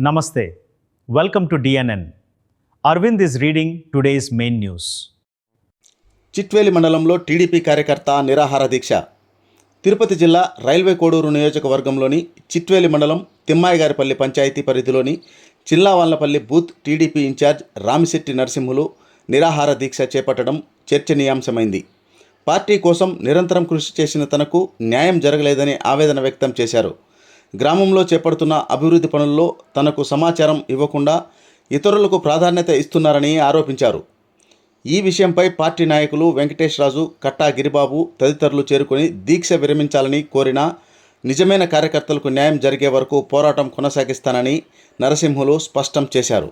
Namaste. Welcome to DNN. Arvind is reading today's main news. Chitveli మండలంలో TDP కార్యకర్త నిరాహార దీక్ష. తిరుపతి జిల్లా రైల్వే కోడూరు నియోజకవర్గంలోని చిట్వేలి మండలం తిమ్మాయిగారిపల్లి పంచాయతీ పరిధిలోని Chillavallapalli booth TDP incharge Ramisetti Narasimhulu నిరాహార దీక్ష చేపట్టడం చర్చనీయాంశమైంది. పార్టీ కోసం నిరంతరం కృషి చేసిన తనకు న్యాయం జరగలేదని ఆవేదన వ్యక్తం చేశారు. గ్రామంలో చేపడుతున్న అభివృద్ధి పనుల్లో తనకు సమాచారం ఇవ్వకుండా ఇతరులకు ప్రాధాన్యత ఇస్తున్నారని ఆరోపించారు. ఈ విషయంపై పార్టీ నాయకులు వెంకటేష్ రాజు, కట్టా గిరిబాబు తదితరులు చేరుకొని దీక్ష విరమించాలని కోరినా నిజమైన కార్యకర్తలకు న్యాయం జరిగే వరకు పోరాటం కొనసాగిస్తానని నరసింహులు స్పష్టం చేశారు.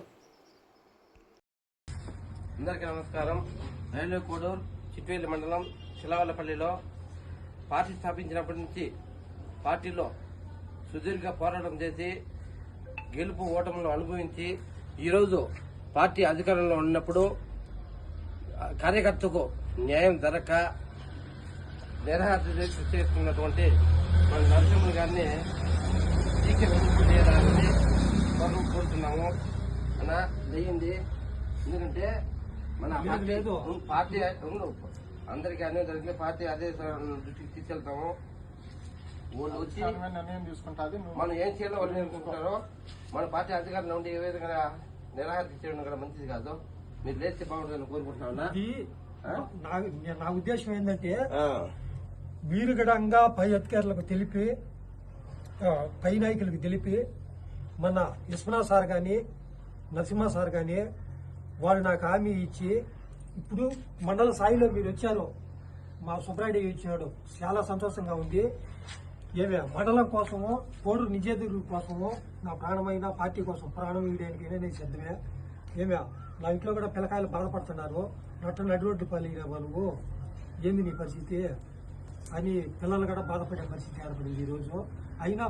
అందరికీ నమస్కారం. రైల్వే కోడూరు చిట్వేలి మండలం చిల్లవాళ్లపల్లిలో పార్టీ స్థాపించినప్పటి నుంచి పార్టీలో సుదీర్ఘ పోరాటం చేసి గెలుపు ఓటములను అనుభవించి ఈరోజు పార్టీ అధికారంలో ఉన్నప్పుడు కార్యకర్తకు న్యాయం జరగక నిరాహార దీక్ష చేస్తున్నటువంటి మన నరసింహులు గారిని చేయడానికి కోరుతున్నాము. అలా లేయింది. ఎందుకంటే మన పార్టీ అందరికీ అన్యాయం జరిగింది. పార్టీ అదే దృష్టికి తీసుకెళ్తాము. వాళ్ళు వచ్చి మనం ఏం చేయాలో వాళ్ళు నేర్చుకుంటారో మన పార్టీ అధికారంలో ఉండి ఏ విధంగా నిరాహార చేయడం కూడా మంచిది కాదు. మీరు లేస్తే బాగుంటుందని కోరుకుంటున్నా. నా ఉద్దేశం ఏంటంటే మీరు గడంగా పై అధికారులకు తెలిపి పై నాయకులకు తెలిపి మన విశ్వనా సార్ కానీ నరసింహ సార్ కానీ వాళ్ళు నాకు హామీ ఇచ్చి ఇప్పుడు మండల స్థాయిలో మీరు వచ్చారు, మా సుబ్రాయుడు ఇచ్చాడు, చాలా సంతోషంగా ఉంది. ఏమే మండలం కోసము కోడూరు నిజేదురు కోసము నా ప్రాణమైన పార్టీ కోసం ప్రాణం ఇవ్వడానికి నేను సిద్ధమే. ఏమే నా ఇంట్లో కూడా పిల్లకాయలు బాధపడుతున్నారు, నడురోడ్డు పల్లిన నువ్వు ఏంది నీ పరిస్థితి అని పిల్లలు కూడా బాధపడే పరిస్థితి ఏర్పడింది ఈరోజు. అయినా